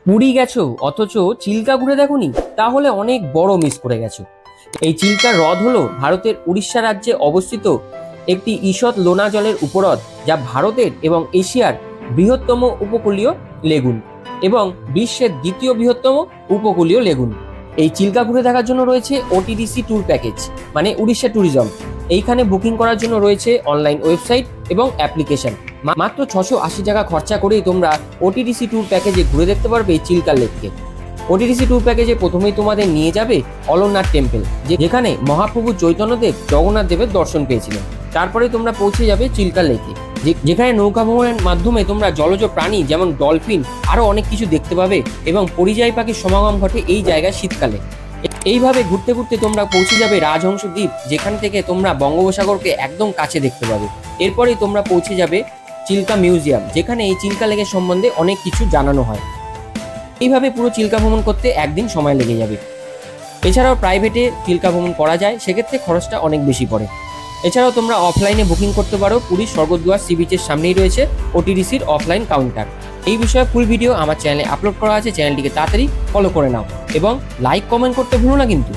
পুরী গেছো অথচ চিল্কা ঘুরে দেখোনি? তাহলে অনেক বড় মিস করে গেছো। এই চিল্কা হ্রদ হলো ভারতের উড়িষ্যা রাজ্যে অবস্থিত একটি ঈষৎ লোনা জলের উপহ্রদ, যা ভারতের এবং এশিয়ার বৃহত্তম উপকূলীয় লেগুন এবং বিশ্বের দ্বিতীয় বৃহত্তম উপকূলীয় লেগুন। এই চিল্কা ঘুরে দেখার জন্য রয়েছে ওটিডিসি ট্যুর প্যাকেজ, মানে উড়িষ্যা ট্যুরিজম। এইখানে বুকিং করার জন্য রয়েছে অনলাইন ওয়েবসাইট এবং অ্যাপ্লিকেশন। মাত্র 680 টাকা খরচা করেই তোমরা ওটিডিসি ট্যুর প্যাকেজে ঘুরে দেখতে পারবে চিল্কা লেককে। ওটিডিসি ট্যুর প্যাকেজে প্রথমেই তোমাদের নিয়ে যাবে অলরনাথ টেম্পল, যেখানে মহাপ্রভু চৈতন্যদেব জগন্নাথ দেবের দর্শন পেয়েছিলেন। তারপরে তোমরা পৌঁছে যাবে চিল্কা লেকে, যেখানে নৌকা ভ্রমণের মাধ্যমে তোমরা জলজ প্রাণী যেমন ডলফিন আরো অনেক কিছু দেখতে পাবে এবং পরিযায়ী পাখির সমাগম ঘটে এই জায়গায় শীতকালে। এইভাবে ঘুরতে ঘুরতে তোমরা পৌঁছে যাবে রাজহংস দ্বীপ, যেখান থেকে তোমরা বঙ্গোপসাগরকে একদম কাছে দেখতে পাবে। এরপরেই তোমরা পৌঁছে যাবে চিল্কা মিউজিয়াম, যেখানে এই চিল্কা লেকের সম্বন্ধে অনেক কিছু জানানো হয়। এইভাবে পুরো চিল্কা ভ্রমণ করতে একদিন সময় লেগে যাবে। এছাড়াও প্রাইভেটে চিল্কা ভ্রমণ করা যায়, সেক্ষেত্রে খরচটা অনেক বেশি পড়ে। এছাড়াও তোমরা অফলাইনে বুকিং করতে পারো। পুরীর স্বর্গদ্বার সি বিচের সামনেই রয়েছে ওটিডিসির অফলাইন কাউন্টার। এই বিষয়ে ফুল ভিডিও আমার চ্যানেলে আপলোড করা আছে, চ্যানেলটিকে তাড়াতাড়ি ফলো করে নাও এবং লাইক কমেন্ট করতে ভুলো না কিন্তু।